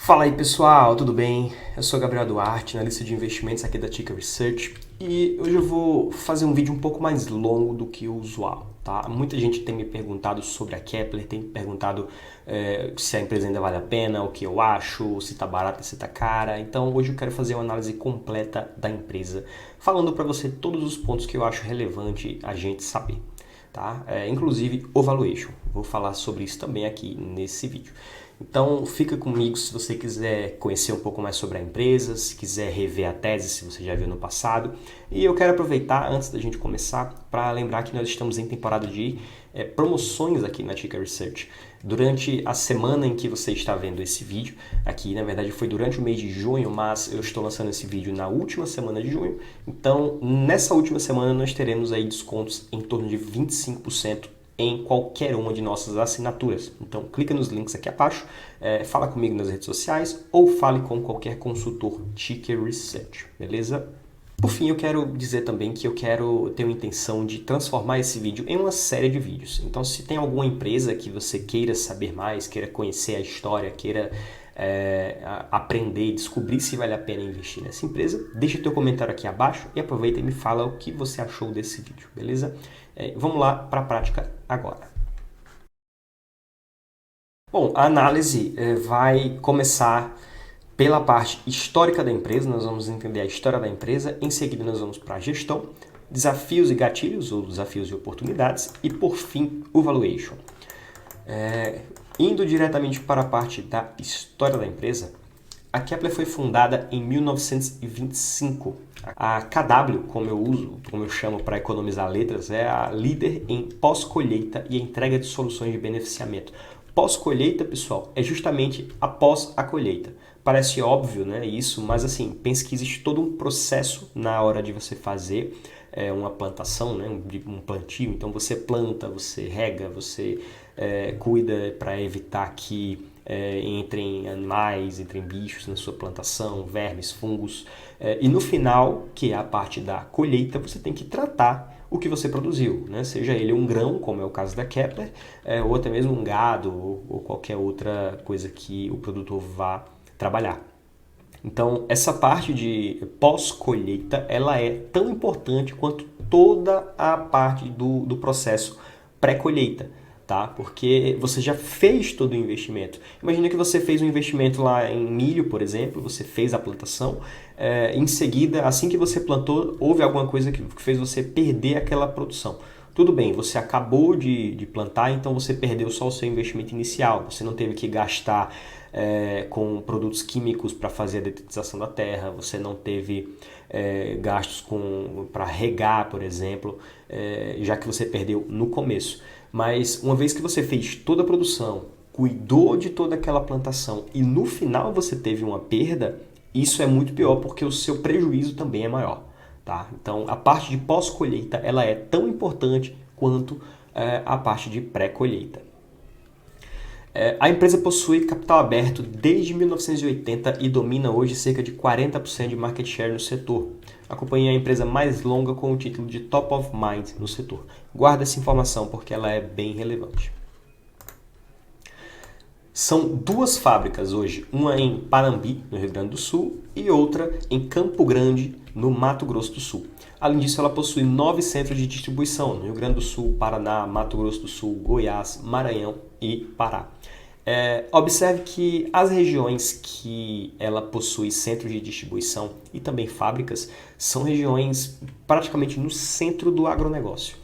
Fala aí pessoal, tudo bem? Eu sou Gabriel Duarte, analista de investimentos aqui da Tica Research e hoje eu vou fazer um vídeo um pouco mais longo do que o usual, tá? Muita gente tem me perguntado sobre a Kepler, tem me perguntado se a empresa ainda vale a pena, o que eu acho, se tá barata, se tá cara. Então hoje eu quero fazer uma análise completa da empresa, falando para você todos os pontos que eu acho relevante a gente saber. Tá? Inclusive o valuation. Vou falar sobre isso também aqui nesse vídeo. Então fica comigo se você quiser conhecer um pouco mais sobre a empresa, se quiser rever a tese, se você já viu no passado. E eu quero aproveitar, antes da gente começar, para lembrar que nós estamos em temporada de promoções aqui na Tica Research. Durante a semana em que você está vendo esse vídeo, aqui na verdade foi durante o mês de junho, mas eu estou lançando esse vídeo na última semana de junho. Então nessa última semana nós teremos aí descontos em torno de 25% em qualquer uma de nossas assinaturas. Então clica nos links aqui abaixo, fala comigo nas redes sociais ou fale com qualquer consultor Tica Research, beleza? Por fim, eu quero dizer também que eu tenho a intenção de transformar esse vídeo em uma série de vídeos. Então, se tem alguma empresa que você queira saber mais, queira conhecer a história, queira aprender e descobrir se vale a pena investir nessa empresa, deixa teu comentário aqui abaixo e aproveita e me fala o que você achou desse vídeo, beleza? Vamos lá para a prática agora. Bom, a análise vai começar pela parte histórica da empresa, nós vamos entender a história da empresa, em seguida nós vamos para a gestão, desafios e gatilhos, ou desafios e oportunidades, e por fim o valuation. Indo diretamente para a parte da história da empresa, a Kepler foi fundada em 1925. A KW, como eu chamo para economizar letras, é a líder em pós-colheita e entrega de soluções de beneficiamento. Pós-colheita, pessoal, é justamente após a colheita. Parece óbvio, né, isso, mas assim, pense que existe todo um processo na hora de você fazer uma plantação, né, um plantio. Então você planta, você rega, você cuida para evitar que entrem animais, entrem bichos na sua plantação, vermes, fungos. E no final, que é a parte da colheita, você tem que tratar o que você produziu, né? Seja ele um grão, como é o caso da Kepler, ou até mesmo um gado ou qualquer outra coisa que o produtor vá trabalhar. Então, essa parte de pós-colheita, ela é tão importante quanto toda a parte do processo pré-colheita, tá? Porque você já fez todo o investimento. Imagina que você fez um investimento lá em milho, por exemplo, você fez a plantação, em seguida, assim que você plantou, houve alguma coisa que fez você perder aquela produção. Tudo bem, você acabou de plantar, então você perdeu só o seu investimento inicial. Você não teve que gastar com produtos químicos para fazer a detetização da terra, você não teve gastos para regar, por exemplo, já que você perdeu no começo. Mas uma vez que você fez toda a produção, cuidou de toda aquela plantação e no final você teve uma perda, isso é muito pior porque o seu prejuízo também é maior. Tá? Então, a parte de pós-colheita ela é tão importante quanto a parte de pré-colheita. A empresa possui capital aberto desde 1980 e domina hoje cerca de 40% de market share no setor. A companhia é a empresa mais longa com o título de Top of Mind no setor. Guarda essa informação porque ela é bem relevante. São duas fábricas hoje, uma em Panambi, no Rio Grande do Sul, e outra em Campo Grande, no Mato Grosso do Sul. Além disso, ela possui 9 centros de distribuição, no Rio Grande do Sul, Paraná, Mato Grosso do Sul, Goiás, Maranhão e Pará. Observe que as regiões que ela possui centros de distribuição e também fábricas são regiões praticamente no centro do agronegócio.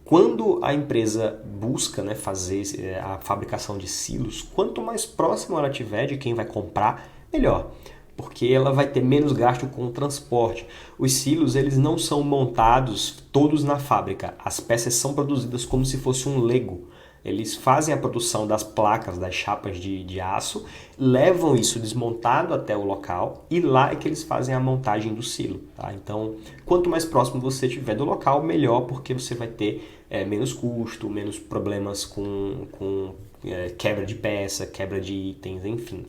Quando a empresa busca, né, fazer a fabricação de silos, quanto mais próximo ela tiver de quem vai comprar, melhor, porque ela vai ter menos gasto com o transporte. Os silos eles não são montados todos na fábrica, as peças são produzidas como se fosse um Lego. Eles fazem a produção das placas, das chapas de aço, levam isso desmontado até o local e lá é que eles fazem a montagem do silo. Tá? Então, quanto mais próximo você estiver do local, melhor, porque você vai ter menos custo, menos problemas com quebra de peça, quebra de itens, enfim.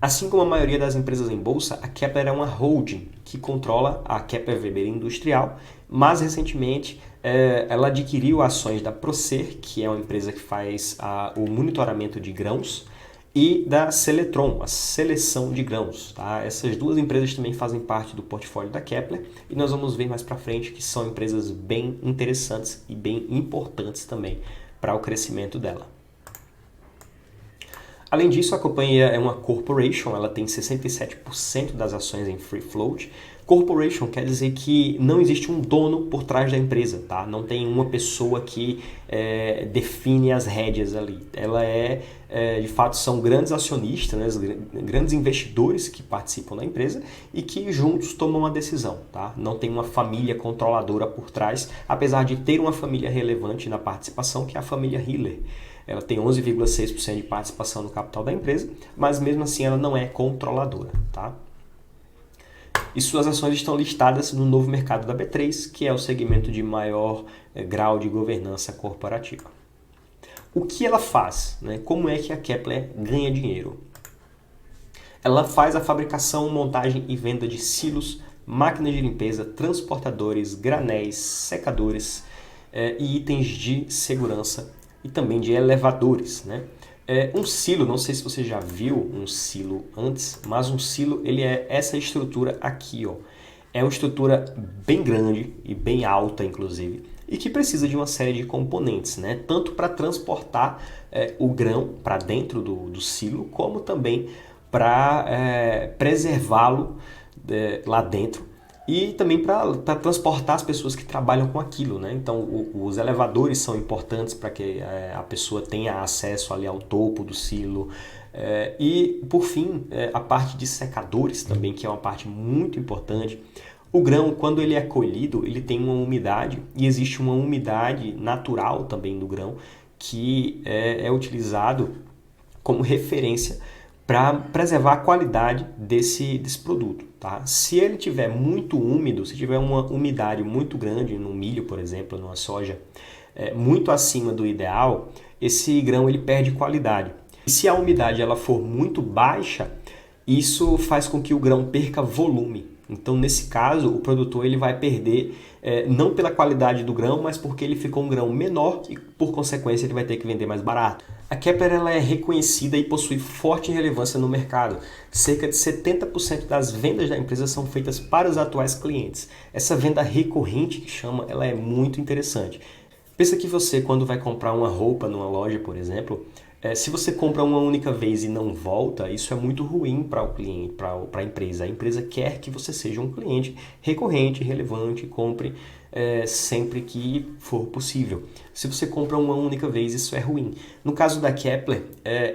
Assim como a maioria das empresas em bolsa, a Kepler é uma holding que controla a Kepler Weber Industrial, mas recentemente ela adquiriu ações da Procer, que é uma empresa que faz o monitoramento de grãos, e da Seletron, a seleção de grãos. Tá? Essas duas empresas também fazem parte do portfólio da Kepler e nós vamos ver mais para frente que são empresas bem interessantes e bem importantes também para o crescimento dela. Além disso, a companhia é uma corporation, ela tem 67% das ações em free float. Corporation quer dizer que não existe um dono por trás da empresa, tá? Não tem uma pessoa que define as rédeas ali. Ela de fato, são grandes acionistas, né? Grandes investidores que participam da empresa e que juntos tomam uma decisão, tá? Não tem uma família controladora por trás, apesar de ter uma família relevante na participação, que é a família Hiller. Ela tem 11,6% de participação no capital da empresa, mas mesmo assim ela não é controladora, tá? E suas ações estão listadas no novo mercado da B3, que é o segmento de maior grau de governança corporativa. O que ela faz? Né? Como é que a Kepler ganha dinheiro? Ela faz a fabricação, montagem e venda de silos, máquinas de limpeza, transportadores, granéis, secadores e itens de segurança e também de elevadores, né? Um silo, não sei se você já viu um silo antes, mas um silo ele é essa estrutura aqui, ó. É uma estrutura bem grande e bem alta, inclusive, e que precisa de uma série de componentes, né? Tanto para transportar o grão para dentro do silo, como também para preservá-lo lá dentro. E também para transportar as pessoas que trabalham com aquilo, né? Então, os elevadores são importantes para que a pessoa tenha acesso ali ao topo do silo. E, por fim, a parte de secadores também, que é uma parte muito importante. O grão, quando ele é colhido, ele tem uma umidade e existe uma umidade natural também do grão que é utilizado como referência para preservar a qualidade desse produto. Tá? Se ele tiver muito úmido, se tiver uma umidade muito grande no milho, por exemplo, numa soja, muito acima do ideal, esse grão ele perde qualidade. E se a umidade ela for muito baixa, isso faz com que o grão perca volume. Então, nesse caso, o produtor ele vai perder não pela qualidade do grão, mas porque ele ficou um grão menor e, por consequência, ele vai ter que vender mais barato. A Kepler ela é reconhecida e possui forte relevância no mercado. Cerca de 70% das vendas da empresa são feitas para os atuais clientes. Essa venda recorrente que chama, ela é muito interessante. Pensa que você, quando vai comprar uma roupa numa loja, por exemplo, se você compra uma única vez e não volta, isso é muito ruim para o cliente, para a empresa. A empresa quer que você seja um cliente recorrente, relevante, compre sempre que for possível. Se você compra uma única vez, isso é ruim. No caso da Kepler,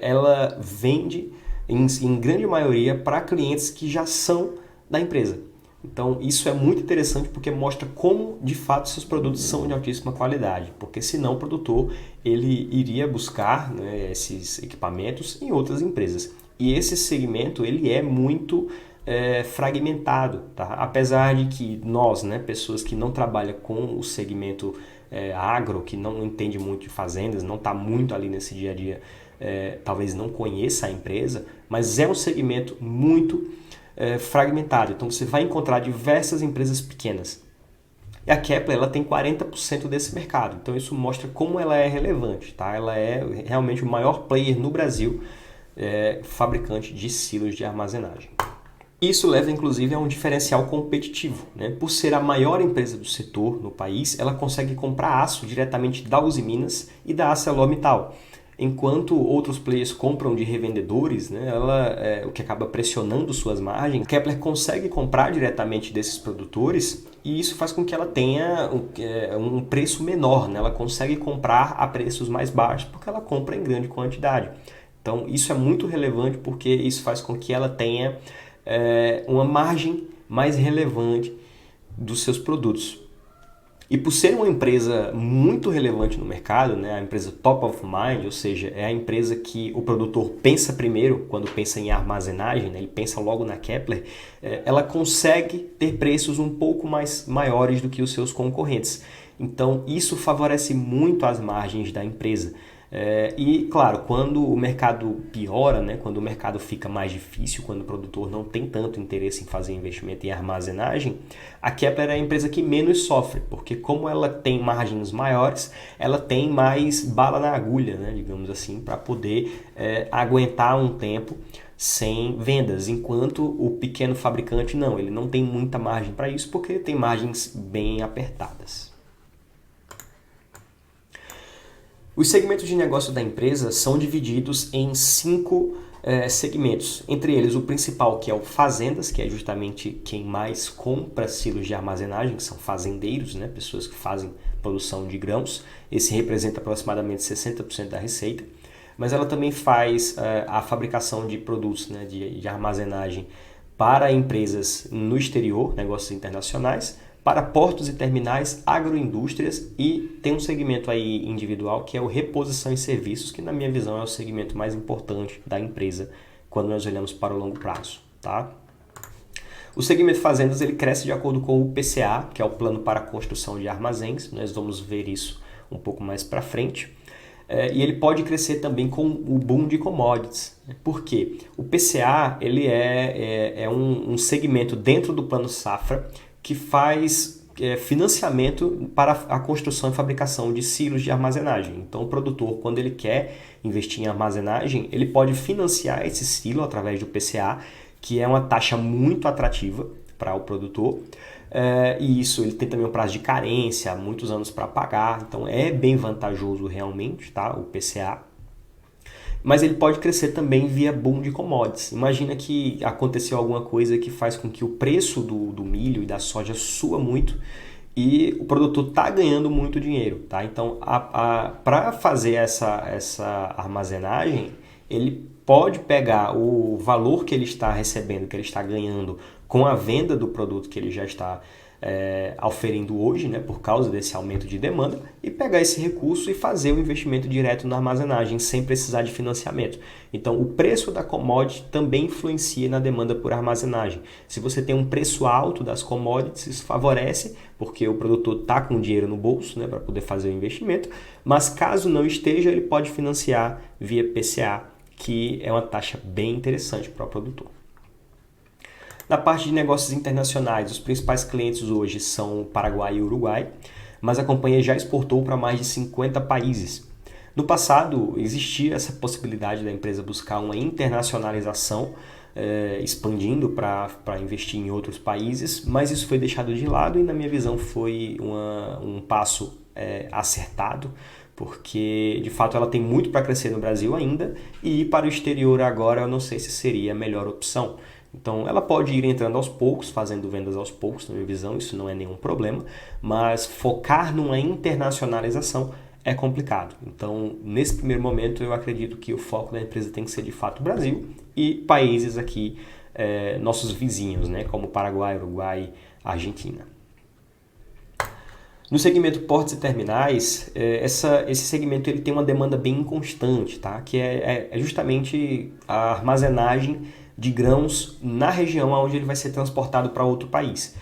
ela vende em grande maioria para clientes que já são da empresa. Então, isso é muito interessante porque mostra como, de fato, seus produtos são de altíssima qualidade. Porque, senão, o produtor ele iria buscar, né, esses equipamentos em outras empresas. E esse segmento ele é muito fragmentado. Tá? Apesar de que nós, né, pessoas que não trabalham com o segmento agro, que não entende muito de fazendas, não está muito ali nesse dia a dia, talvez não conheça a empresa, mas é um segmento muito fragmentado, então você vai encontrar diversas empresas pequenas. E a Kepler ela tem 40% desse mercado, então isso mostra como ela é relevante. Tá? Ela é realmente o maior player no Brasil, fabricante de silos de armazenagem. Isso leva inclusive a um diferencial competitivo. Né? Por ser a maior empresa do setor no país, ela consegue comprar aço diretamente da Uzi Minas e da ArcelorMittal. Enquanto outros players compram de revendedores, né, o que acaba pressionando suas margens, a Kepler consegue comprar diretamente desses produtores e isso faz com que ela tenha um preço menor. Né? Ela consegue comprar a preços mais baixos porque ela compra em grande quantidade. Então isso é muito relevante porque isso faz com que ela tenha uma margem mais relevante dos seus produtos. E por ser uma empresa muito relevante no mercado, né, a empresa top of mind, ou seja, é a empresa que o produtor pensa primeiro quando pensa em armazenagem, né, ele pensa logo na Kepler, ela consegue ter preços um pouco mais maiores do que os seus concorrentes. Então isso favorece muito as margens da empresa. E, claro, quando o mercado piora, né, quando o mercado fica mais difícil, quando o produtor não tem tanto interesse em fazer investimento em armazenagem, a Kepler é a empresa que menos sofre, porque como ela tem margens maiores, ela tem mais bala na agulha, né, digamos assim, para poder aguentar um tempo sem vendas, enquanto o pequeno fabricante não, ele não tem muita margem para isso, porque tem margens bem apertadas. Os segmentos de negócio da empresa são divididos em 5 segmentos. Entre eles, o principal, que é o fazendas, que é justamente quem mais compra silos de armazenagem, que são fazendeiros, né? Pessoas que fazem produção de grãos. Esse representa aproximadamente 60% da receita. Mas ela também faz a fabricação de produtos, né? de armazenagem para empresas no exterior, negócios internacionais, para portos e terminais, agroindústrias, e tem um segmento aí individual que é o reposição e serviços, que na minha visão é o segmento mais importante da empresa quando nós olhamos para o longo prazo. Tá? O segmento fazendas ele cresce de acordo com o PCA, que é o Plano para a Construção de Armazéns, nós vamos ver isso um pouco mais para frente. E ele pode crescer também com o boom de commodities. Por quê? O PCA ele é um segmento dentro do Plano Safra que faz financiamento para a construção e fabricação de silos de armazenagem. Então, o produtor, quando ele quer investir em armazenagem, ele pode financiar esse silo através do PCA, que é uma taxa muito atrativa para o produtor. E isso, ele tem também um prazo de carência, muitos anos para pagar, então é bem vantajoso realmente, tá? O PCA. Mas ele pode crescer também via boom de commodities. Imagina que aconteceu alguma coisa que faz com que o preço do milho e da soja suba muito e o produtor está ganhando muito dinheiro. Tá? Então, para fazer essa armazenagem, ele pode pegar o valor que ele está recebendo, que ele está ganhando com a venda do produto que ele já está auferindo hoje, né, por causa desse aumento de demanda, e pegar esse recurso e fazer o investimento direto na armazenagem, sem precisar de financiamento. Então, o preço da commodity também influencia na demanda por armazenagem. Se você tem um preço alto das commodities, isso favorece, porque o produtor está com dinheiro no bolso, né, para poder fazer o investimento, mas caso não esteja, ele pode financiar via PCA, que é uma taxa bem interessante para o produtor. Na parte de negócios internacionais, os principais clientes hoje são Paraguai e Uruguai, mas a companhia já exportou para mais de 50 países. No passado, existia essa possibilidade da empresa buscar uma internacionalização, expandindo para investir em outros países, mas isso foi deixado de lado e, na minha visão, foi um passo acertado, porque de fato ela tem muito para crescer no Brasil ainda, e ir para o exterior agora eu não sei se seria a melhor opção. Então ela pode ir entrando aos poucos, fazendo vendas aos poucos, na minha visão, isso não é nenhum problema, mas focar numa internacionalização é complicado. Então, nesse primeiro momento, eu acredito que o foco da empresa tem que ser de fato o Brasil e países aqui, nossos vizinhos, né, como Paraguai, Uruguai, Argentina. No segmento portos e terminais, esse segmento ele tem uma demanda bem inconstante, tá? Que é justamente a armazenagem de grãos na região onde ele vai ser transportado para outro país.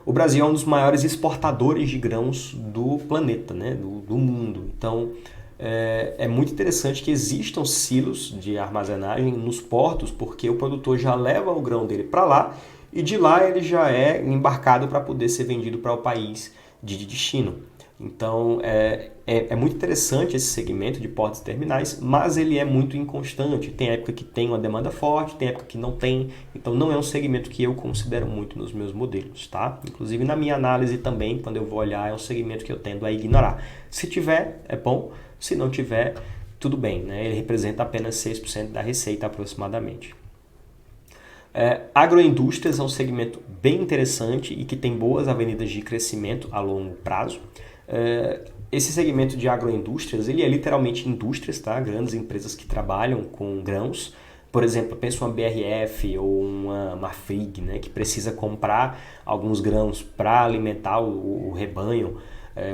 O Brasil é um dos maiores exportadores de grãos do planeta, né? do mundo. Então, é muito interessante que existam silos de armazenagem nos portos, porque o produtor já leva o grão dele para lá e de lá ele já é embarcado para poder ser vendido para o país de destino. Então, é muito interessante esse segmento de portos e terminais, mas ele é muito inconstante. Tem época que tem uma demanda forte, tem época que não tem. Então, não é um segmento que eu considero muito nos meus modelos, tá? Inclusive, na minha análise também, quando eu vou olhar, é um segmento que eu tendo a ignorar. Se tiver, é bom. Se não tiver, tudo bem, né? Ele representa apenas 6% da receita aproximadamente. Agroindústrias é um segmento bem interessante e que tem boas avenidas de crescimento a longo prazo. Esse segmento de agroindústrias, ele é literalmente indústrias, tá? Grandes empresas que trabalham com grãos. Por exemplo, penso uma BRF ou uma Marfrig, né? Que precisa comprar alguns grãos para alimentar o rebanho,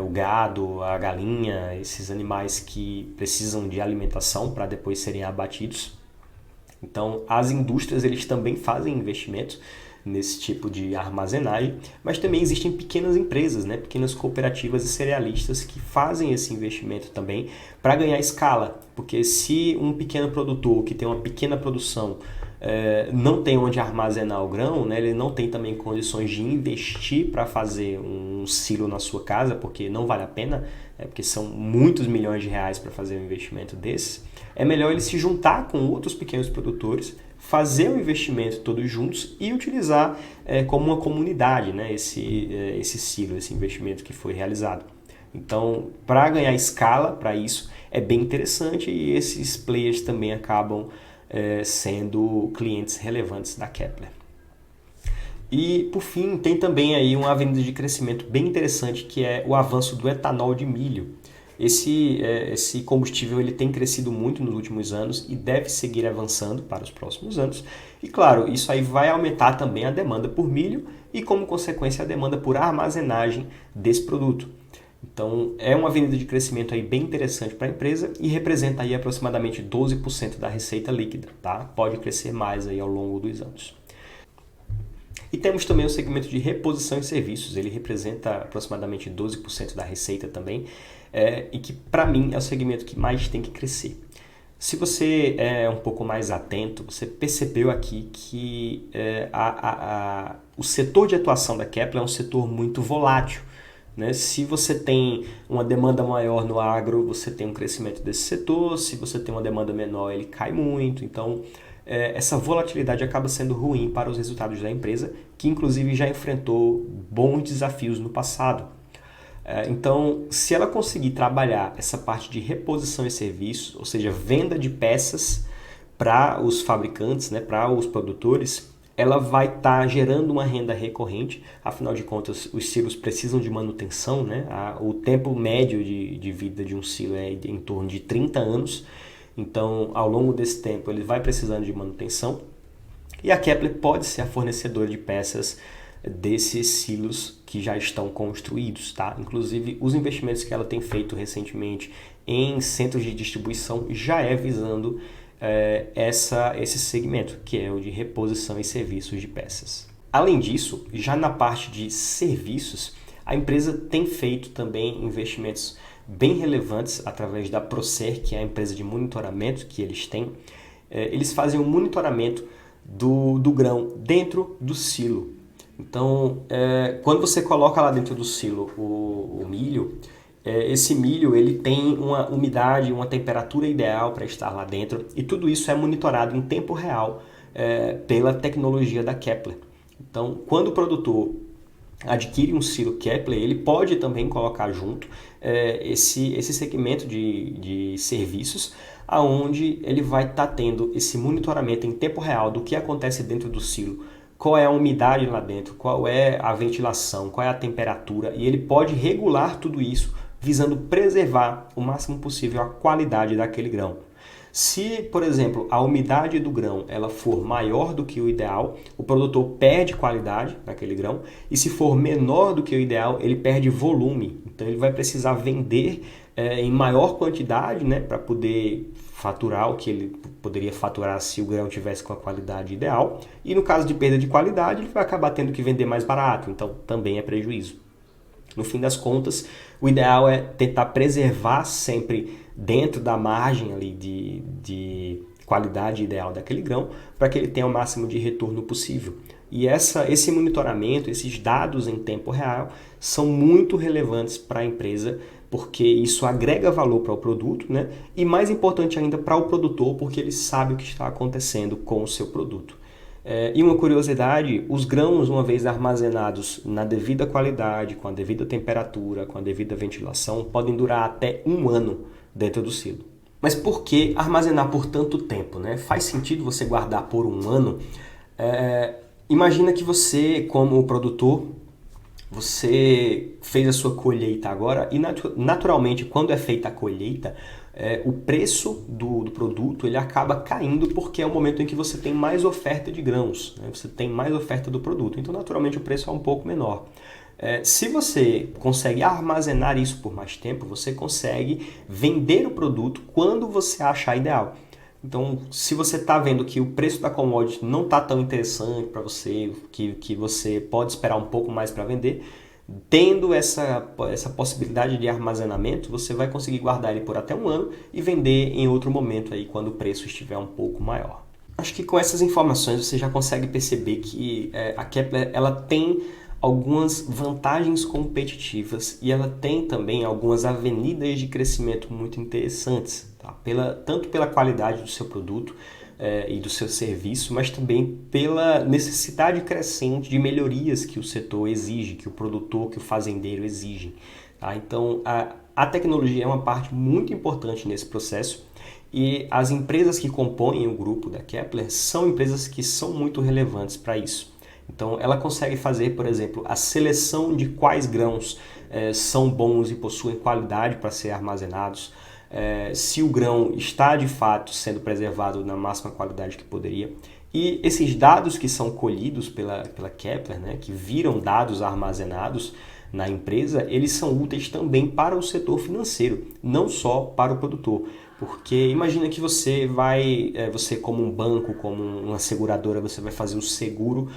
o gado, a galinha, esses animais que precisam de alimentação para depois serem abatidos. Então, as indústrias eles também fazem investimentos nesse tipo de armazenagem, mas também existem pequenas empresas, né, pequenas cooperativas e cerealistas que fazem esse investimento também para ganhar escala, porque se um pequeno produtor que tem uma pequena produção não tem onde armazenar o grão, né, ele não tem também condições de investir para fazer um silo na sua casa, porque não vale a pena, porque são muitos milhões de reais para fazer um investimento desse, é melhor ele se juntar com outros pequenos produtores, fazer o investimento todos juntos e utilizar como uma comunidade, né, esse silo, esse investimento que foi realizado. Então, para ganhar escala para isso, é bem interessante e esses players também acabam sendo clientes relevantes da Kepler. E, por fim, tem também aí uma avenida de crescimento bem interessante, que é o avanço do etanol de milho. Esse combustível ele tem crescido muito nos últimos anos e deve seguir avançando para os próximos anos. E, claro, isso aí vai aumentar também a demanda por milho e, como consequência, a demanda por armazenagem desse produto. Então, é uma avenida de crescimento aí bem interessante para a empresa e representa aí aproximadamente 12% da receita líquida, tá? Pode crescer mais aí ao longo dos anos. E temos também o segmento de reposição e serviços, ele representa aproximadamente 12% da receita também, e que para mim é o segmento que mais tem que crescer. Se você é um pouco mais atento, você percebeu aqui que o setor de atuação da Kepler é um setor muito volátil. Né? Se você tem uma demanda maior no agro, você tem um crescimento desse setor. Se você tem uma demanda menor, ele cai muito. Então, essa volatilidade acaba sendo ruim para os resultados da empresa, que inclusive já enfrentou bons desafios no passado. Então, se ela conseguir trabalhar essa parte de reposição e serviços, ou seja, venda de peças para os fabricantes, né, para os produtores, ela vai estar gerando uma renda recorrente. Afinal de contas, os silos precisam de manutenção, né? O tempo médio de vida de um silo é em torno de 30 anos. Então, ao longo desse tempo, ele vai precisando de manutenção. E a Kepler pode ser a fornecedora de peças desses silos que já estão construídos, tá? Inclusive, os investimentos que ela tem feito recentemente em centros de distribuição já é visando esse segmento, que é o de reposição e serviços de peças. Além disso, já na parte de serviços, a empresa tem feito também investimentos bem relevantes através da Procer, que é a empresa de monitoramento que eles têm. Eles fazem um monitoramento do grão dentro do silo. Então, quando você coloca lá dentro do silo o milho, esse milho ele tem uma umidade, uma temperatura ideal para estar lá dentro e tudo isso é monitorado em tempo real pela tecnologia da Kepler. Então, quando o produtor adquire um silo Kepler, ele pode também colocar junto esse segmento de serviços, aonde ele vai estar tendo esse monitoramento em tempo real do que acontece dentro do silo, qual é a umidade lá dentro, qual é a ventilação, qual é a temperatura, e ele pode regular tudo isso visando preservar o máximo possível a qualidade daquele grão. Se, por exemplo, a umidade do grão ela for maior do que o ideal, o produtor perde qualidade naquele grão, e se for menor do que o ideal, ele perde volume. Então ele vai precisar vender em maior quantidade, né, para poder faturar o que ele poderia faturar se o grão tivesse com a qualidade ideal. E no caso de perda de qualidade, ele vai acabar tendo que vender mais barato, então também é prejuízo. No fim das contas, o ideal é tentar preservar sempre dentro da margem ali de qualidade ideal daquele grão, para que ele tenha o máximo de retorno possível. E esse monitoramento, esses dados em tempo real, são muito relevantes para a empresa, porque isso agrega valor para o produto, né? E mais importante ainda para o produtor, porque ele sabe o que está acontecendo com o seu produto. E uma curiosidade, os grãos, uma vez armazenados na devida qualidade, com a devida temperatura, com a devida ventilação, podem durar até 1 ano dentro do silo. Mas por que armazenar por tanto tempo, né? Faz sentido você guardar por 1 ano? Imagina que você, como produtor, você fez a sua colheita agora e naturalmente quando é feita a colheita, o preço do produto ele acaba caindo porque é o momento em que você tem mais oferta de grãos, né? Você tem mais oferta do produto, então naturalmente o preço é um pouco menor. Se você consegue armazenar isso por mais tempo, você consegue vender o produto quando você achar ideal. Então, se você está vendo que o preço da commodity não está tão interessante para você, que você pode esperar um pouco mais para vender, tendo essa possibilidade de armazenamento, você vai conseguir guardar ele por até um ano e vender em outro momento aí, quando o preço estiver um pouco maior. Acho que com essas informações você já consegue perceber que a Kepler ela tem algumas vantagens competitivas e ela tem também algumas avenidas de crescimento muito interessantes, tá? Tanto pela qualidade do seu produto e do seu serviço, mas também pela necessidade crescente de melhorias que o setor exige, que o produtor, que o fazendeiro exigem. Tá? Então, a tecnologia é uma parte muito importante nesse processo e as empresas que compõem o grupo da Kepler são empresas que são muito relevantes para isso. Então, ela consegue fazer, por exemplo, a seleção de quais grãos são bons e possuem qualidade para ser armazenados, se o grão está de fato sendo preservado na máxima qualidade que poderia. E esses dados que são colhidos pela Kepler, né, que viram dados armazenados na empresa, eles são úteis também para o setor financeiro, não só para o produtor. Porque imagina que você como um banco, como uma seguradora, você vai fazer o seguro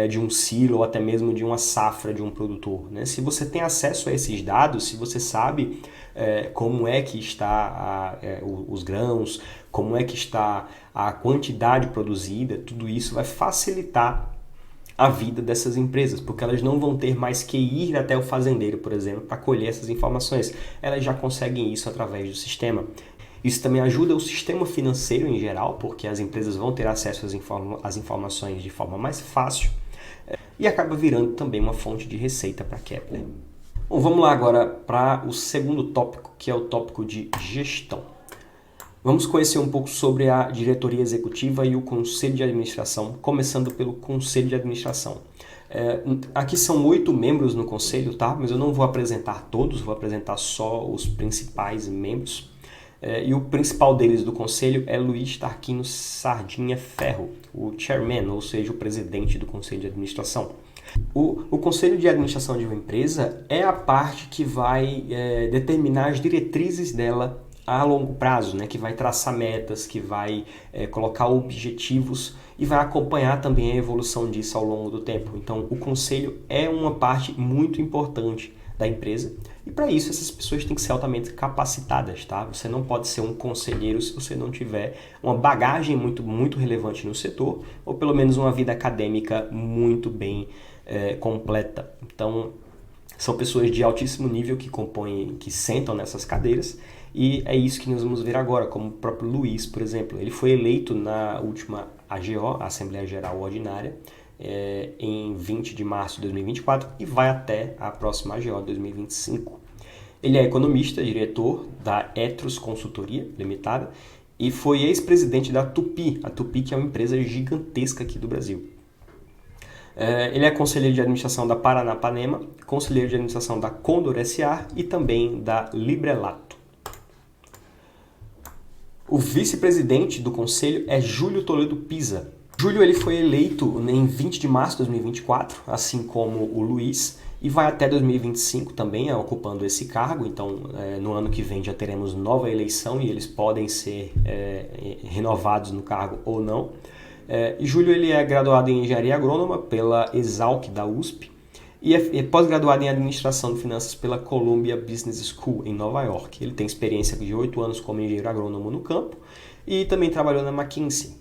de um silo ou até mesmo de uma safra de um produtor, né? Se você tem acesso a esses dados, se você sabe como é que está os grãos, como é que está a quantidade produzida, tudo isso vai facilitar a vida dessas empresas, porque elas não vão ter mais que ir até o fazendeiro, por exemplo, para colher essas informações. Elas já conseguem isso através do sistema. Isso também ajuda o sistema financeiro em geral, porque as empresas vão ter acesso às informações de forma mais fácil e acaba virando também uma fonte de receita para a Kepler. Bom, vamos lá agora para o segundo tópico, que é o tópico de gestão. Vamos conhecer um pouco sobre a diretoria executiva e o conselho de administração, começando pelo conselho de administração. Aqui são 8 membros no conselho, tá? Mas eu não vou apresentar todos, vou apresentar só os principais membros. E o principal deles do conselho é Luiz Tarquínio Sardinha Ferro, o chairman, ou seja, o presidente do conselho de administração. O conselho de administração de uma empresa é a parte que vai determinar as diretrizes dela a longo prazo, né? Que vai traçar metas, que vai colocar objetivos e vai acompanhar também a evolução disso ao longo do tempo. Então, o conselho é uma parte muito importante da empresa e para isso essas pessoas têm que ser altamente capacitadas, tá? Você não pode ser um conselheiro se você não tiver uma bagagem muito relevante no setor ou pelo menos uma vida acadêmica muito bem completa. Então, são pessoas de altíssimo nível que sentam nessas cadeiras e é isso que nós vamos ver agora, como o próprio Luiz, por exemplo. Ele foi eleito na última AGO, Assembleia Geral Ordinária, em 20 de março de 2024 e vai até a próxima AGO de 2025. Ele é economista, diretor da Etros Consultoria Limitada e foi ex-presidente da Tupi, a Tupi que é uma empresa gigantesca aqui do Brasil. Ele é conselheiro de administração da Paranapanema, conselheiro de administração da Condor S.A. e também da Librelato. O vice-presidente do conselho é Júlio Toledo Pisa. Júlio ele foi eleito em 20 de março de 2024, assim como o Luiz, e vai até 2025 também ocupando esse cargo. Então, no ano que vem já teremos nova eleição e eles podem ser renovados no cargo ou não. E Júlio ele é graduado em Engenharia Agrônoma pela Exalc da USP e é pós-graduado em Administração de Finanças pela Columbia Business School em Nova York. Ele tem experiência de 8 anos como engenheiro agrônomo no campo e também trabalhou na McKinsey.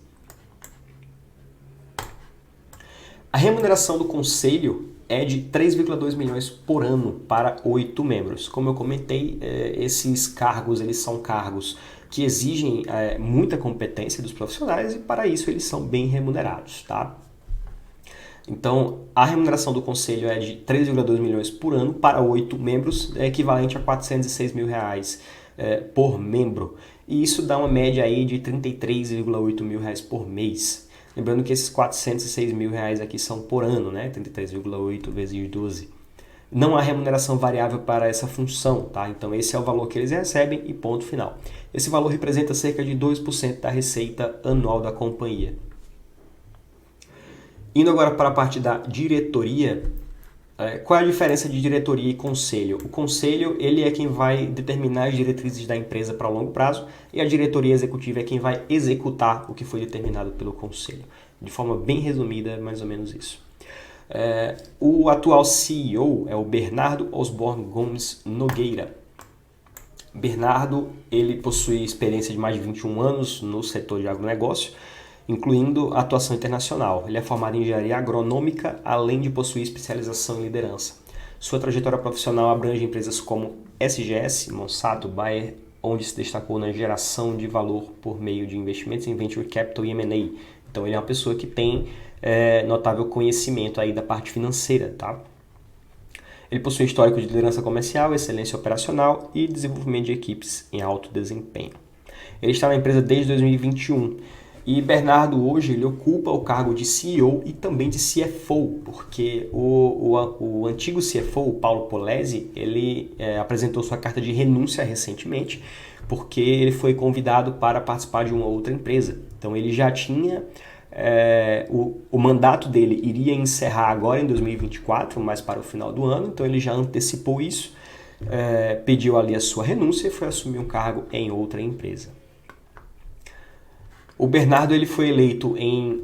A remuneração do conselho é de 3,2 milhões por ano para 8 membros. Como eu comentei, esses cargos eles são cargos que exigem muita competência dos profissionais e para isso eles são bem remunerados, tá? Então, a remuneração do conselho é de 3,2 milhões por ano para 8 membros, é equivalente a R$ 406 mil por membro. E isso dá uma média aí de R$ 33,8 mil por mês. Lembrando que esses R$ 406 mil aqui são por ano, né? 33,8 vezes 12. Não há remuneração variável para essa função, tá? Então esse é o valor que eles recebem e ponto final. Esse valor representa cerca de 2% da receita anual da companhia. Indo agora para a parte da diretoria, Qual é a diferença de diretoria e conselho? O conselho ele é quem vai determinar as diretrizes da empresa para longo prazo e a diretoria executiva é quem vai executar o que foi determinado pelo conselho. De forma bem resumida, é mais ou menos isso. O atual CEO é o Bernardo Osborne Gomes Nogueira. Bernardo ele possui experiência de mais de 21 anos no setor de agronegócio, incluindo atuação internacional. Ele é formado em engenharia agronômica, além de possuir especialização em liderança. Sua trajetória profissional abrange empresas como SGS, Monsanto, Bayer, onde se destacou na geração de valor por meio de investimentos em Venture Capital e M&A. Então ele é uma pessoa que tem notável conhecimento aí da parte financeira, tá? Ele possui histórico de liderança comercial, excelência operacional e desenvolvimento de equipes em alto desempenho. Ele está na empresa desde 2021 e Bernardo hoje ele ocupa o cargo de CEO e também de CFO, porque o antigo CFO, o Paulo Polezi, ele apresentou sua carta de renúncia recentemente, porque ele foi convidado para participar de uma outra empresa. Então ele já tinha... o mandato dele iria encerrar agora em 2024, mas para o final do ano, então ele já antecipou isso, pediu ali a sua renúncia e foi assumir um cargo em outra empresa. O Bernardo ele foi eleito em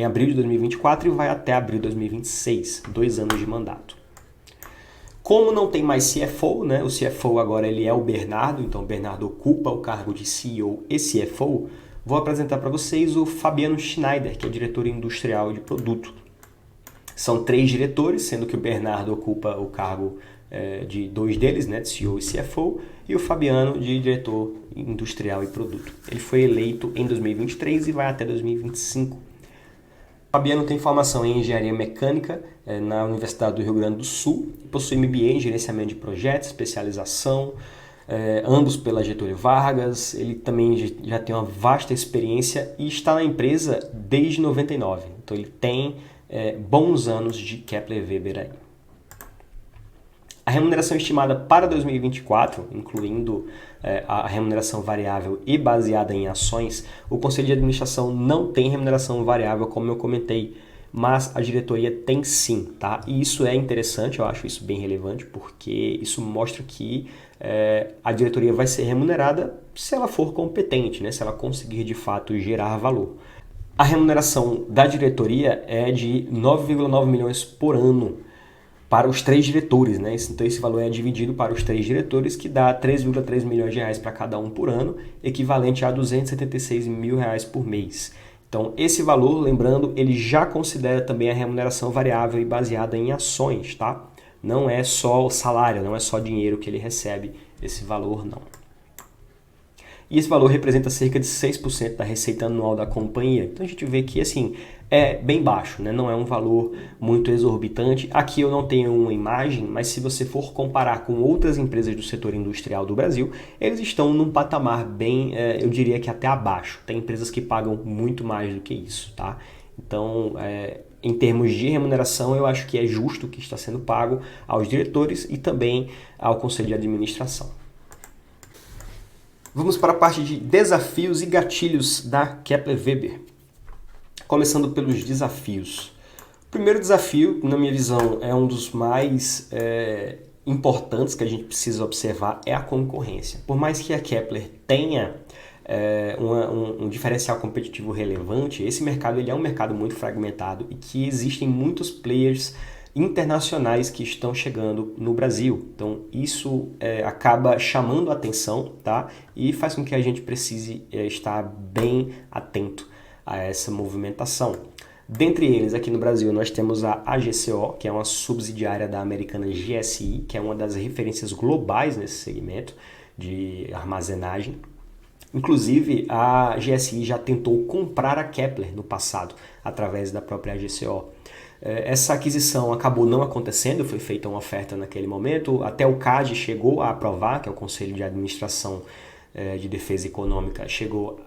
abril de 2024 e vai até abril de 2026, 2 anos de mandato. Como não tem mais CFO, né? O CFO agora ele é o Bernardo, então o Bernardo ocupa o cargo de CEO e CFO. Vou apresentar para vocês o Fabiano Schneider, que é diretor industrial de produto. São 3 diretores, sendo que o Bernardo ocupa o cargo de 2 deles, né, de CEO e CFO, e o Fabiano de diretor industrial e produto. Ele foi eleito em 2023 e vai até 2025. O Fabiano tem formação em engenharia mecânica na Universidade do Rio Grande do Sul, possui MBA em gerenciamento de projetos, especialização, ambos pela Getúlio Vargas. Ele também já tem uma vasta experiência e está na empresa desde 99. Então ele tem bons anos de Kepler Weber aí. A remuneração estimada para 2024, incluindo a remuneração variável e baseada em ações, o Conselho de Administração não tem remuneração variável, como eu comentei, mas a diretoria tem sim, tá? E isso é interessante, eu acho isso bem relevante, porque isso mostra que a diretoria vai ser remunerada se ela for competente, né? Se ela conseguir de fato gerar valor. A remuneração da diretoria é de 9,9 milhões por ano para os 3 diretores, né? Então esse valor é dividido para os 3 diretores, que dá 3,3 milhões de reais para cada um por ano, equivalente a 276 mil reais por mês. Então esse valor, lembrando, ele já considera também a remuneração variável e baseada em ações, tá? Não é só o salário, não é só dinheiro que ele recebe, esse valor não. E esse valor representa cerca de 6% da receita anual da companhia. Então a gente vê que assim, é bem baixo, né? Não é um valor muito exorbitante. Aqui eu não tenho uma imagem, mas se você for comparar com outras empresas do setor industrial do Brasil, eles estão num patamar bem, eu diria que até abaixo. Tem empresas que pagam muito mais do que isso, tá? Então, em termos de remuneração, eu acho que é justo o que está sendo pago aos diretores e também ao Conselho de Administração. Vamos para a parte de desafios e gatilhos da Kepler Weber. Começando pelos desafios. O primeiro desafio, na minha visão, é um dos mais importantes que a gente precisa observar, é a concorrência. Por mais que a Kepler tenha um diferencial competitivo relevante, esse mercado ele é um mercado muito fragmentado e que existem muitos players internacionais que estão chegando no Brasil. Então isso acaba chamando a atenção, tá? E faz com que a gente precise estar bem atento a essa movimentação. Dentre eles, aqui no Brasil, nós temos a AGCO, que é uma subsidiária da americana GSI, que é uma das referências globais nesse segmento de armazenagem. Inclusive, a GSI já tentou comprar a Kepler no passado, através da própria AGCO. Essa aquisição acabou não acontecendo, foi feita uma oferta naquele momento, até o CAD chegou a aprovar, que é o Conselho de Administração de Defesa Econômica, chegou.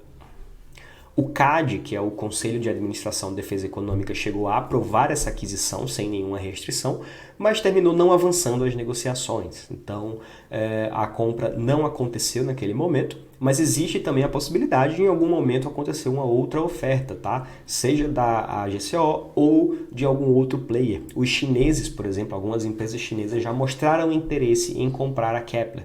O CAD, que é o Conselho de Administração de Defesa Econômica, chegou a aprovar essa aquisição sem nenhuma restrição, mas terminou não avançando as negociações. Então, a compra não aconteceu naquele momento, mas existe também a possibilidade de em algum momento acontecer uma outra oferta, tá? Seja da AGCO ou de algum outro player. Os chineses, por exemplo, algumas empresas chinesas já mostraram interesse em comprar a Kepler.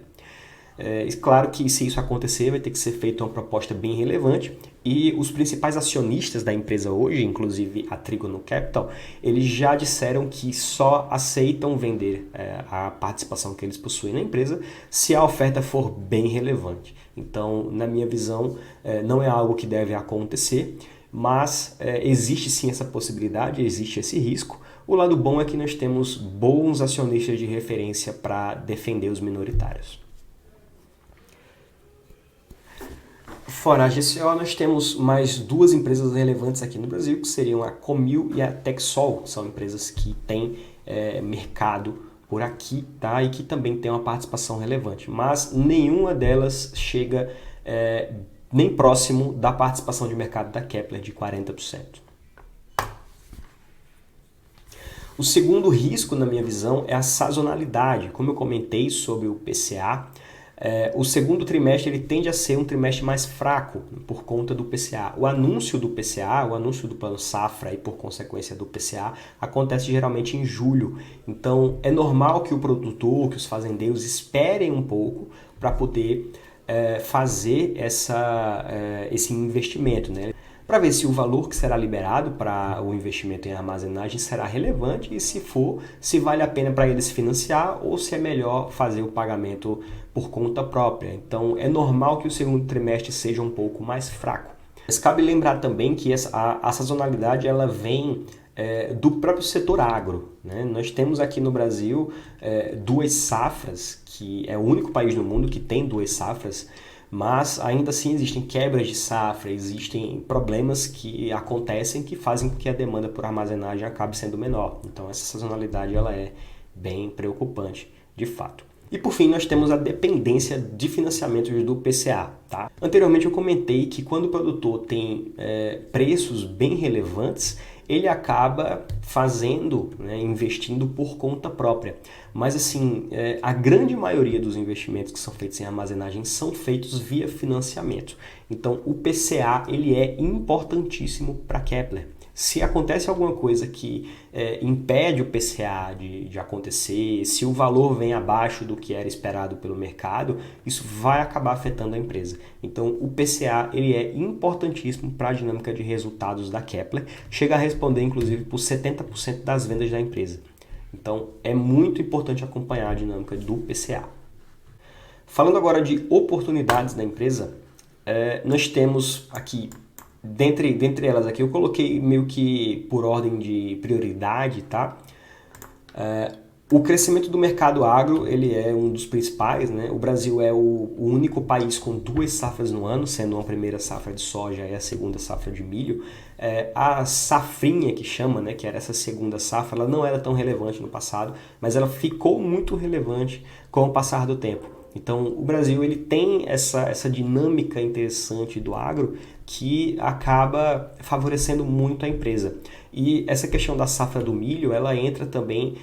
Claro que se isso acontecer vai ter que ser feita uma proposta bem relevante e os principais acionistas da empresa hoje, inclusive a Trígono Capital, eles já disseram que só aceitam vender a participação que eles possuem na empresa se a oferta for bem relevante. Então, na minha visão, não é algo que deve acontecer, mas existe sim essa possibilidade, existe esse risco. O lado bom é que nós temos bons acionistas de referência para defender os minoritários. Fora a GCO, nós temos mais duas empresas relevantes aqui no Brasil, que seriam a Comil e a Texol. São empresas que têm mercado por aqui, tá? E que também têm uma participação relevante. Mas nenhuma delas chega nem próximo da participação de mercado da Kepler, de 40%. O segundo risco, na minha visão, é a sazonalidade. Como eu comentei sobre o PCA, o segundo trimestre ele tende a ser um trimestre mais fraco por conta do PCA. O anúncio do PCA, o anúncio do plano safra e por consequência do PCA, acontece geralmente em julho. Então é normal que o produtor, que os fazendeiros esperem um pouco para poder fazer esse investimento, né? Para ver se o valor que será liberado para o investimento em armazenagem será relevante e se for, se vale a pena para eles financiar ou se é melhor fazer o pagamento por conta própria. Então é normal que o segundo trimestre seja um pouco mais fraco. Mas cabe lembrar também que a sazonalidade ela vem do próprio setor agro, né? Nós temos aqui no Brasil duas safras, que é o único país no mundo que tem duas safras, mas ainda assim existem quebras de safra, existem problemas que acontecem que fazem com que a demanda por armazenagem acabe sendo menor. Então essa sazonalidade ela é bem preocupante, de fato. E por fim, nós temos a dependência de financiamentos do PCA. Tá? Anteriormente eu comentei que quando o produtor tem preços bem relevantes, ele acaba fazendo, né, investindo por conta própria. Mas assim, a grande maioria dos investimentos que são feitos em armazenagem são feitos via financiamento. Então o PCA ele é importantíssimo para a Kepler. Se acontece alguma coisa que impede o PCA de acontecer, se o valor vem abaixo do que era esperado pelo mercado, isso vai acabar afetando a empresa. Então, o PCA ele é importantíssimo para a dinâmica de resultados da Kepler, chega a responder, inclusive, por 70% das vendas da empresa. Então, é muito importante acompanhar a dinâmica do PCA. Falando agora de oportunidades da empresa, nós temos aqui dentre elas aqui eu coloquei meio que por ordem de prioridade, tá? O crescimento do mercado agro ele é um dos principais, né? O Brasil é o único país com duas safras no ano, sendo uma primeira safra de soja e a segunda safra de milho. A safrinha que chama, né, que era essa segunda safra, ela não era tão relevante no passado, mas ela ficou muito relevante com o passar do tempo. Então, o Brasil ele tem essa dinâmica interessante do agro que acaba favorecendo muito a empresa. E essa questão da safra do milho, ela entra também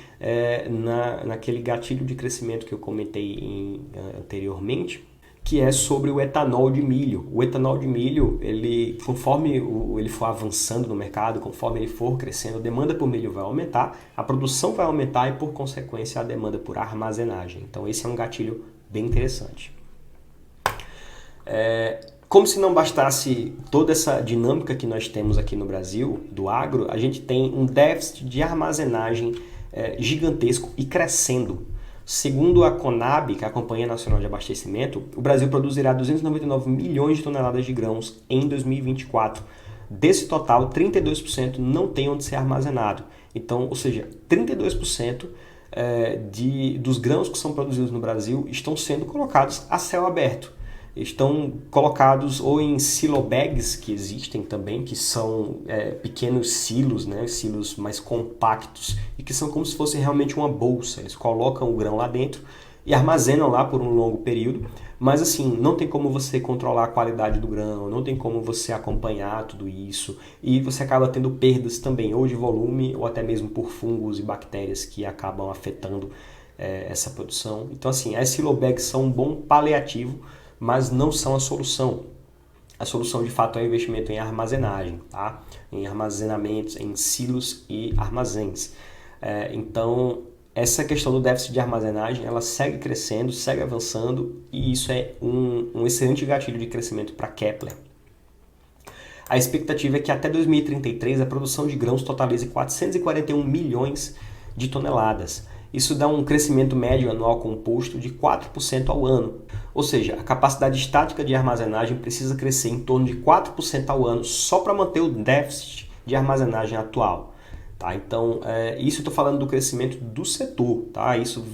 naquele gatilho de crescimento que eu comentei anteriormente, que é sobre o etanol de milho. O etanol de milho, conforme ele for avançando no mercado, conforme ele for crescendo, a demanda por milho vai aumentar, a produção vai aumentar e, por consequência, a demanda por armazenagem. Então, esse é um gatilho bem interessante. Como se não bastasse toda essa dinâmica que nós temos aqui no Brasil, do agro, a gente tem um déficit de armazenagem gigantesco e crescendo. Segundo a Conab, que é a Companhia Nacional de Abastecimento, o Brasil produzirá 299 milhões de toneladas de grãos em 2024. Desse total, 32% não tem onde ser armazenado. Então, ou seja, 32% dos grãos que são produzidos no Brasil estão sendo colocados a céu aberto. Estão colocados ou em silo bags, que existem também, que são pequenos silos, né, silos mais compactos e que são como se fosse realmente uma bolsa. Eles colocam o grão lá dentro e armazenam lá por um longo período, mas assim, não tem como você controlar a qualidade do grão, não tem como você acompanhar tudo isso, e você acaba tendo perdas também, ou de volume, ou até mesmo por fungos e bactérias que acabam afetando essa produção. Então assim, as silo bags são um bom paliativo, mas não são a solução. A solução de fato é o investimento em armazenagem, tá? Em armazenamentos, em silos e armazéns. Então, essa questão do déficit de armazenagem, ela segue crescendo, segue avançando, e isso é um excelente gatilho de crescimento para a Kepler. A expectativa é que até 2033 a produção de grãos totalize 441 milhões de toneladas. Isso dá um crescimento médio anual composto de 4% ao ano. Ou seja, a capacidade estática de armazenagem precisa crescer em torno de 4% ao ano só para manter o déficit de armazenagem atual. Tá? Então, isso eu estou falando do crescimento do setor, tá? Isso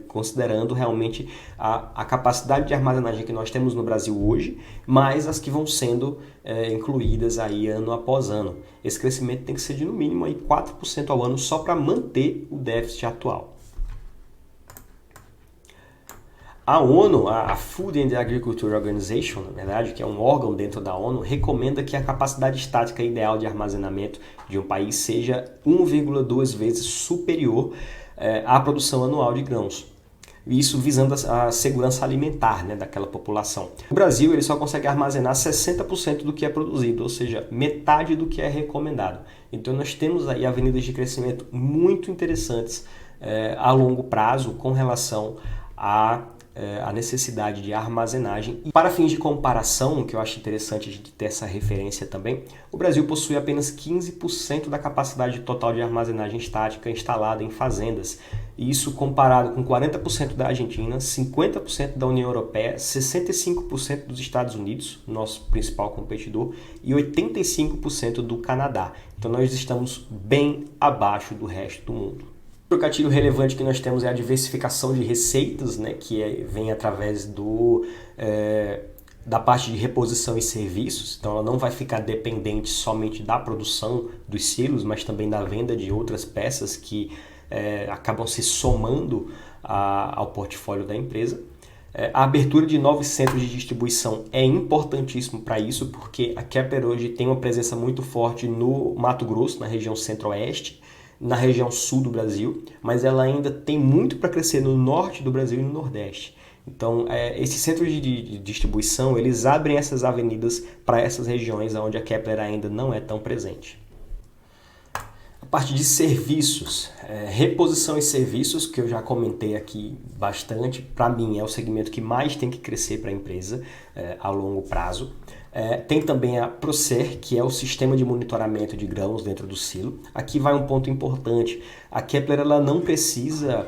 considerando realmente a capacidade de armazenagem que nós temos no Brasil hoje, mais as que vão sendo incluídas aí ano após ano. Esse crescimento tem que ser de no mínimo aí 4% ao ano só para manter o déficit atual. A ONU, a Food and Agriculture Organization, na verdade, que é um órgão dentro da ONU, recomenda que a capacidade estática ideal de armazenamento de um país seja 1,2 vezes superior à produção anual de grãos. Isso visando a segurança alimentar, né, daquela população. O Brasil ele só consegue armazenar 60% do que é produzido, ou seja, metade do que é recomendado. Então nós temos aí avenidas de crescimento muito interessantes a longo prazo com relação a necessidade de armazenagem. E para fins de comparação, que eu acho interessante a gente ter essa referência também, o Brasil possui apenas 15% da capacidade total de armazenagem estática instalada em fazendas. Isso comparado com 40% da Argentina, 50% da União Europeia, 65% dos Estados Unidos, nosso principal competidor, e 85% do Canadá. Então nós estamos bem abaixo do resto do mundo. Outro gatilho relevante que nós temos é a diversificação de receitas, né, que vem através da parte de reposição e serviços. Então ela não vai ficar dependente somente da produção dos silos, mas também da venda de outras peças que acabam se somando ao portfólio da empresa. A abertura de novos centros de distribuição é importantíssimo para isso, porque a Kepler hoje tem uma presença muito forte no Mato Grosso, na região centro-oeste, na região sul do Brasil, mas ela ainda tem muito para crescer no norte do Brasil e no nordeste. Então, esses centros de distribuição, eles abrem essas avenidas para essas regiões onde a Kepler ainda não é tão presente. A parte de serviços, reposição e serviços, que eu já comentei aqui bastante, para mim é o segmento que mais tem que crescer para a empresa a longo prazo. Tem também a Procer, que é o sistema de monitoramento de grãos dentro do silo. Aqui vai um ponto importante. A Kepler ela não precisa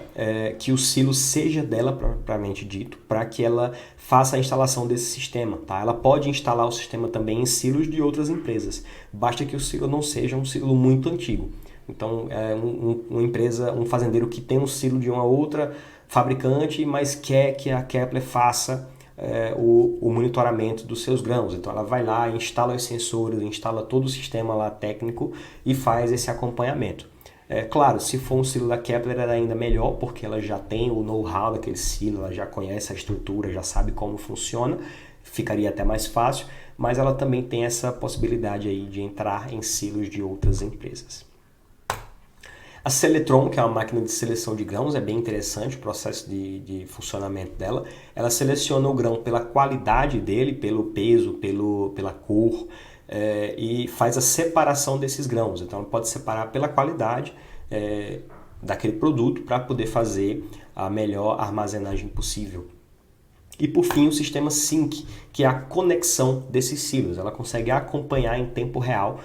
que o silo seja dela propriamente dito para que ela faça a instalação desse sistema. Tá? Ela pode instalar o sistema também em silos de outras empresas. Basta que o silo não seja um silo muito antigo. Então, uma empresa, um fazendeiro que tem um silo de uma outra fabricante, mas quer que a Kepler faça o monitoramento dos seus grãos. Então ela vai lá, instala os sensores, instala todo o sistema lá técnico e faz esse acompanhamento. Claro, se for um silo da Kepler é ainda melhor, porque ela já tem o know-how daquele silo, ela já conhece a estrutura, já sabe como funciona, ficaria até mais fácil, mas ela também tem essa possibilidade aí de entrar em silos de outras empresas. A Seletron, que é uma máquina de seleção de grãos, é bem interessante o processo de funcionamento dela. Ela seleciona o grão pela qualidade dele, pelo peso, pela cor, e faz a separação desses grãos. Então ela pode separar pela qualidade daquele produto para poder fazer a melhor armazenagem possível. E por fim o sistema Sync, que é a conexão desses silos. Ela consegue acompanhar em tempo real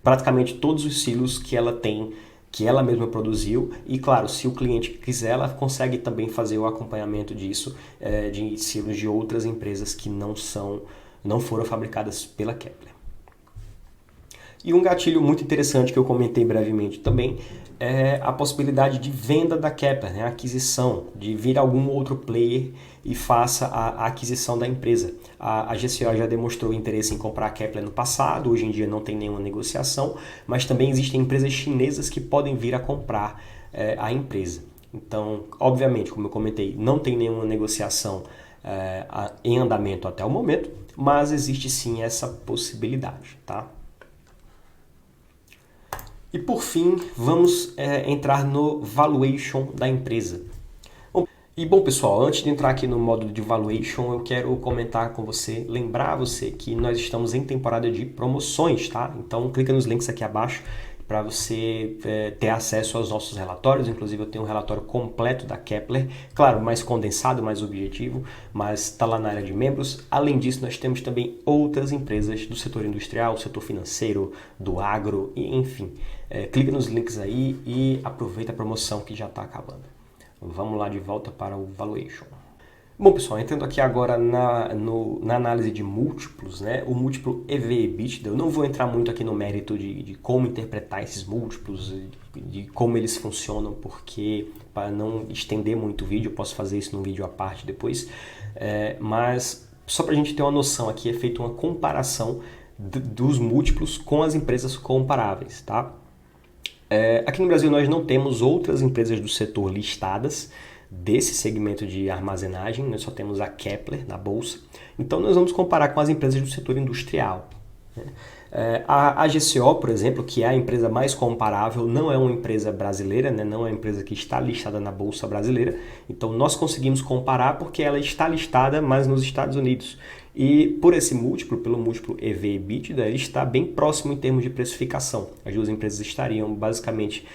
praticamente todos os silos que ela tem, que ela mesma produziu, e claro, se o cliente quiser, ela consegue também fazer o acompanhamento disso de silos de outras empresas que não foram fabricadas pela Kepler. E um gatilho muito interessante que eu comentei brevemente também é a possibilidade de venda da Kepler, né? A aquisição, de vir algum outro player e faça a aquisição da empresa. A GCO já demonstrou interesse em comprar a Kepler no passado, hoje em dia não tem nenhuma negociação, mas também existem empresas chinesas que podem vir a comprar a empresa. Então, obviamente, como eu comentei, não tem nenhuma negociação em andamento até o momento, mas existe sim essa possibilidade, tá? E por fim, vamos entrar no valuation da empresa. Bom, pessoal, antes de entrar aqui no módulo de valuation, eu quero comentar com você, lembrar você que nós estamos em temporada de promoções, tá? Então clica nos links aqui abaixo para você ter acesso aos nossos relatórios. Inclusive eu tenho um relatório completo da Kepler, claro, mais condensado, mais objetivo, mas está lá na área de membros. Além disso, nós temos também outras empresas do setor industrial, setor financeiro, do agro, enfim. Clica nos links aí e aproveita a promoção que já está acabando. Vamos lá de volta para o valuation. Bom, pessoal, entrando aqui agora na análise de múltiplos, né? O múltiplo EV/EBITDA, eu não vou entrar muito aqui no mérito de como interpretar esses múltiplos, de como eles funcionam, porque para não estender muito o vídeo, eu posso fazer isso num vídeo à parte depois, mas só para a gente ter uma noção aqui, é feita uma comparação dos múltiplos com as empresas comparáveis, tá? Aqui no Brasil nós não temos outras empresas do setor listadas desse segmento de armazenagem, nós só temos a Kepler na bolsa, então nós vamos comparar com as empresas do setor industrial. A GCO, por exemplo, que é a empresa mais comparável, não é uma empresa brasileira, né? Não é uma empresa que está listada na bolsa brasileira, então nós conseguimos comparar porque ela está listada, mas nos Estados Unidos. E por esse múltiplo, pelo múltiplo EV/EBITDA, ele está bem próximo em termos de precificação. As duas empresas estariam basicamente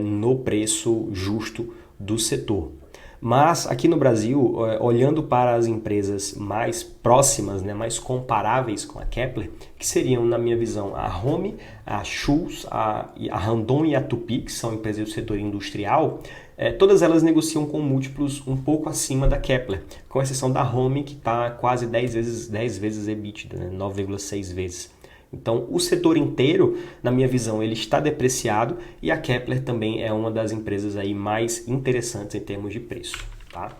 no preço justo do setor. Mas aqui no Brasil, olhando para as empresas mais próximas, né, mais comparáveis com a Kepler, que seriam, na minha visão, a Home, a Schultz, a Randon e a Tupy, que são empresas do setor industrial, todas elas negociam com múltiplos um pouco acima da Kepler, com exceção da Home, que está quase 10 vezes EBITDA, né, 9,6 vezes. Então, o setor inteiro, na minha visão, ele está depreciado e a Kepler também é uma das empresas aí mais interessantes em termos de preço, tá?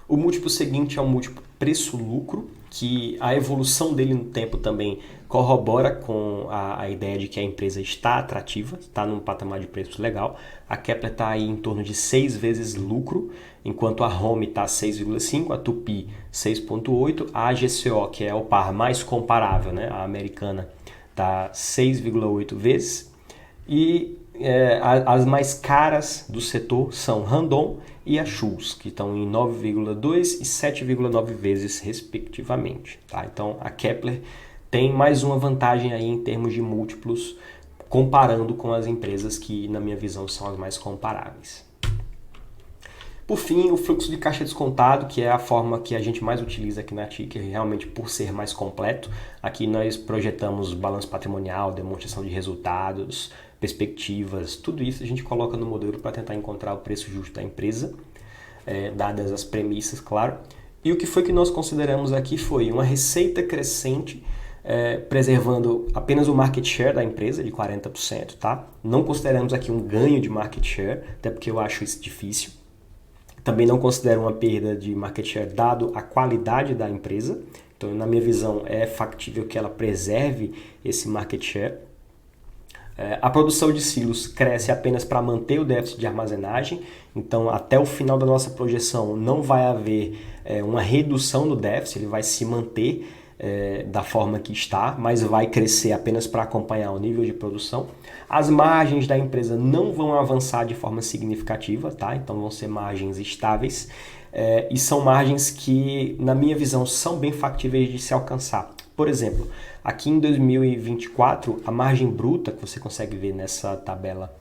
O múltiplo seguinte é o múltiplo preço-lucro, que a evolução dele no tempo também corrobora com a ideia de que a empresa está atrativa, está num patamar de preço legal. A Kepler está aí em torno de 6 vezes lucro, enquanto a Home está 6,5, a Tupy 6,8, a GCO, que é o par mais comparável, né, a americana, está 6,8 vezes, e as mais caras do setor são Randon e a Schultz, que estão em 9,2 e 7,9 vezes respectivamente. Tá? Então a Kepler tem mais uma vantagem aí em termos de múltiplos, comparando com as empresas que, na minha visão, são as mais comparáveis. Por fim, o fluxo de caixa descontado, que é a forma que a gente mais utiliza aqui na Ticker, realmente por ser mais completo. Aqui nós projetamos balanço patrimonial, demonstração de resultados, perspectivas, tudo isso a gente coloca no modelo para tentar encontrar o preço justo da empresa, dadas as premissas, claro. E o que foi que nós consideramos aqui foi uma receita crescente, preservando apenas o market share da empresa de 40%, tá? Não consideramos aqui um ganho de market share, até porque eu acho isso difícil. Também não considero uma perda de market share dado a qualidade da empresa. Então, na minha visão, é factível que ela preserve esse market share. A produção de silos cresce apenas para manter o déficit de armazenagem. Então, até o final da nossa projeção, não vai haver uma redução do déficit, ele vai se manter da forma que está, mas vai crescer apenas para acompanhar o nível de produção. As margens da empresa não vão avançar de forma significativa, tá? Então vão ser margens estáveis e são margens que, na minha visão, são bem factíveis de se alcançar. Por exemplo, aqui em 2024, a margem bruta, que você consegue ver nessa tabela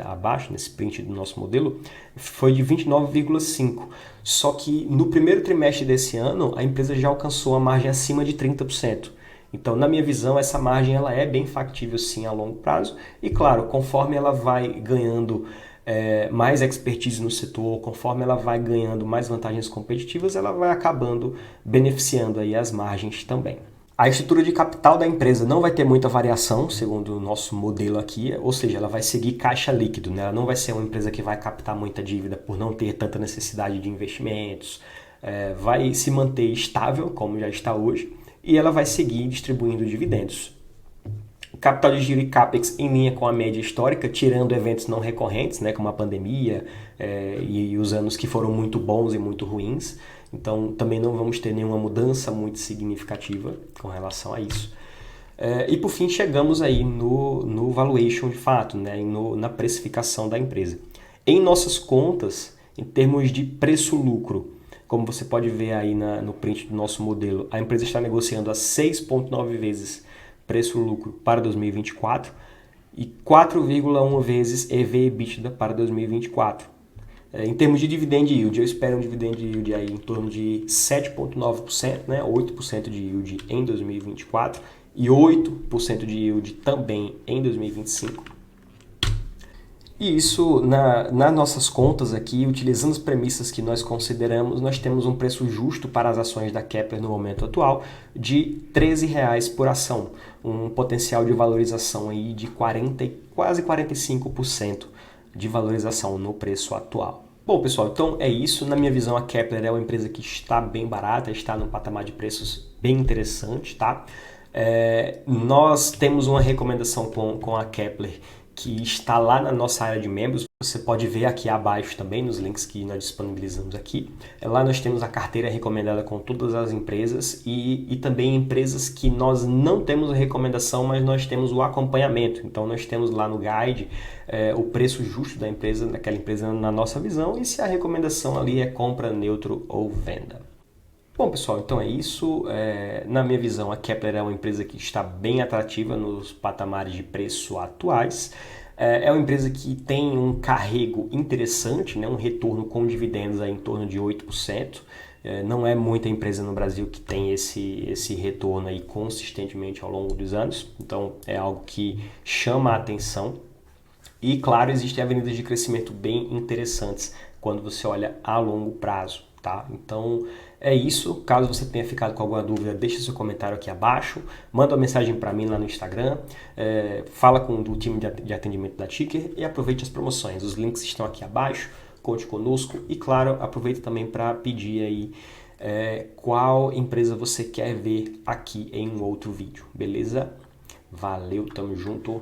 abaixo, nesse print do nosso modelo, foi de 29,5%. Só que no primeiro trimestre desse ano, a empresa já alcançou a margem acima de 30%. Então, na minha visão, essa margem ela é bem factível sim a longo prazo. E claro, conforme ela vai ganhando mais expertise no setor, conforme ela vai ganhando mais vantagens competitivas, ela vai acabando beneficiando aí as margens também. A estrutura de capital da empresa não vai ter muita variação, segundo o nosso modelo aqui, ou seja, ela vai seguir caixa líquido, né? Ela não vai ser uma empresa que vai captar muita dívida por não ter tanta necessidade de investimentos, vai se manter estável, como já está hoje, e ela vai seguir distribuindo dividendos. Capital de giro e CAPEX em linha com a média histórica, tirando eventos não recorrentes, né, como a pandemia e os anos que foram muito bons e muito ruins. Então também não vamos ter nenhuma mudança muito significativa com relação a isso. E por fim chegamos aí no valuation de fato, né, na precificação da empresa. Em nossas contas, em termos de preço-lucro, como você pode ver aí no print do nosso modelo, a empresa está negociando a 6,9 vezes preço-lucro para 2024 e 4,1 vezes EV/EBITDA para 2024. Em termos de dividend yield, eu espero um dividend yield aí em torno de 7,9%, né? 8% de yield em 2024 e 8% de yield também em 2025. E isso, nas nossas contas aqui, utilizando as premissas que nós consideramos, nós temos um preço justo para as ações da Kepler no momento atual de R$ 13 por ação, um potencial de valorização aí de quase 45% de valorização no preço atual. Bom, pessoal, então é isso. Na minha visão, a Kepler é uma empresa que está bem barata, está num patamar de preços bem interessante, tá? Nós temos uma recomendação com a Kepler que está lá na nossa área de membros. Você pode ver aqui abaixo também, nos links que nós disponibilizamos aqui. Lá nós temos a carteira recomendada com todas as empresas e também empresas que nós não temos a recomendação, mas nós temos o acompanhamento. Então nós temos lá no guide o preço justo da empresa, daquela empresa na nossa visão, e se a recomendação ali é compra, neutro ou venda. Bom, pessoal, então é isso. Na minha visão, a Kepler é uma empresa que está bem atrativa nos patamares de preço atuais. É uma empresa que tem um carrego interessante, né? Um retorno com dividendos aí em torno de 8%. Não é muita empresa no Brasil que tem esse retorno aí consistentemente ao longo dos anos. Então é algo que chama a atenção. E claro, existem avenidas de crescimento bem interessantes quando você olha a longo prazo. Tá? Então é isso. Caso você tenha ficado com alguma dúvida, deixe seu comentário aqui abaixo, manda uma mensagem para mim lá no Instagram, fala com o time de atendimento da Ticker e aproveite as promoções. Os links estão aqui abaixo, conte conosco e claro, aproveite também para pedir aí qual empresa você quer ver aqui em um outro vídeo, beleza? Valeu, tamo junto!